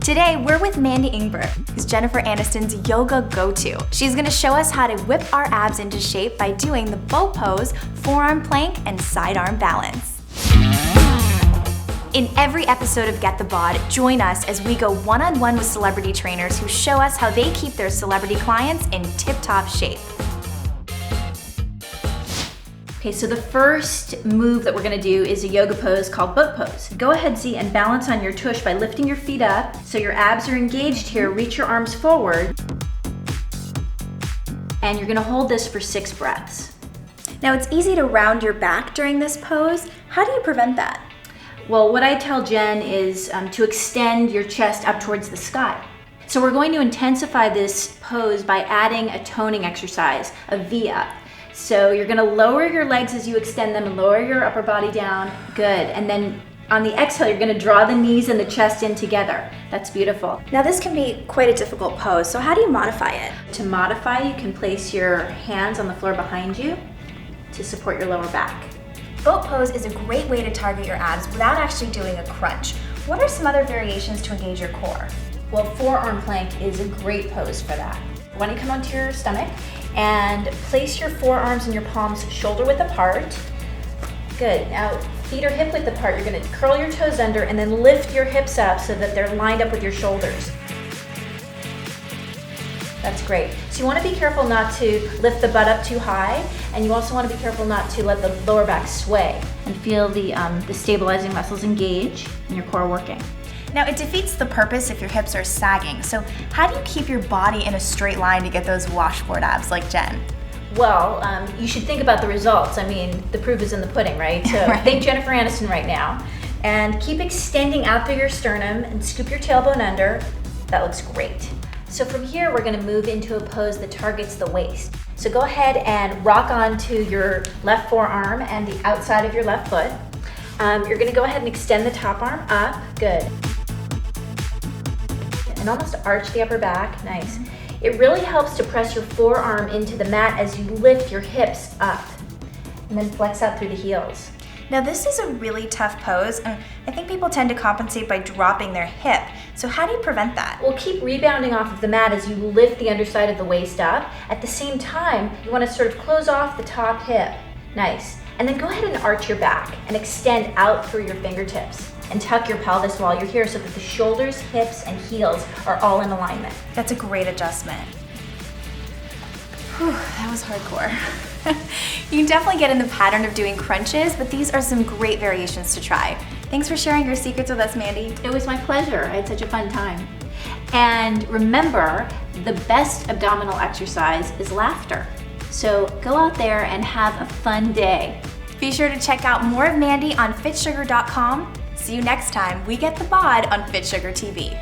Today, we're with Mandy Ingber, who's Jennifer Aniston's yoga go-to. She's gonna show us how to whip our abs into shape by doing the boat pose, forearm plank, and sidearm balance. In every episode of Get the Bod, join us as we go one-on-one with celebrity trainers who show us how they keep their celebrity clients in tip-top shape. Okay, so the first move that we're gonna do is a yoga pose called boat pose. Go ahead, Z, and balance on your tush by lifting your feet up so your abs are engaged here. Reach your arms forward. And you're gonna hold this for 6 breaths. Now, it's easy to round your back during this pose. How do you prevent that? Well, what I tell Jen is to extend your chest up towards the sky. So we're going to intensify this pose by adding a toning exercise, a V-up. So you're gonna lower your legs as you extend them and lower your upper body down. Good. And then on the exhale, you're gonna draw the knees and the chest in together. That's beautiful. Now, this can be quite a difficult pose, so how do you modify it? To modify, you can place your hands on the floor behind you to support your lower back. Boat pose is a great way to target your abs without actually doing a crunch. What are some other variations to engage your core? Well, forearm plank is a great pose for that. Why don't you come onto your stomach and place your forearms and your palms shoulder width apart. Good. Now, feet are hip width apart. You're gonna curl your toes under and then lift your hips up so that they're lined up with your shoulders. That's great. So you wanna be careful not to lift the butt up too high, and you also wanna be careful not to let the lower back sway and feel the stabilizing muscles engage and your core working. Now, it defeats the purpose if your hips are sagging, so how do you keep your body in a straight line to get those washboard abs like Jen? Well, you should think about the results. I mean, the proof is in the pudding, right? So Right. Think Jennifer Aniston right now. And keep extending out through your sternum and scoop your tailbone under. That looks great. So from here, we're gonna move into a pose that targets the waist. So go ahead and rock onto your left forearm and the outside of your left foot. You're gonna go ahead and extend the top arm up. Good. And almost arch the upper back. Nice. It really helps to press your forearm into the mat as you lift your hips up and then flex out through the heels. Now, this is a really tough pose, and I think people tend to compensate by dropping their hip. So how do you prevent that? Well, keep rebounding off of the mat as you lift the underside of the waist up. At the same time, you want to sort of close off the top hip. Nice. And then go ahead and arch your back and extend out through your fingertips. And tuck your pelvis while you're here so that the shoulders, hips, and heels are all in alignment. That's a great adjustment. Whew, that was hardcore. You can definitely get in the pattern of doing crunches, but these are some great variations to try. Thanks for sharing your secrets with us, Mandy. It was my pleasure. I had such a fun time. And remember, the best abdominal exercise is laughter. So go out there and have a fun day. Be sure to check out more of Mandy on fitsugar.com. See you next time we get the bod on Fit Sugar TV.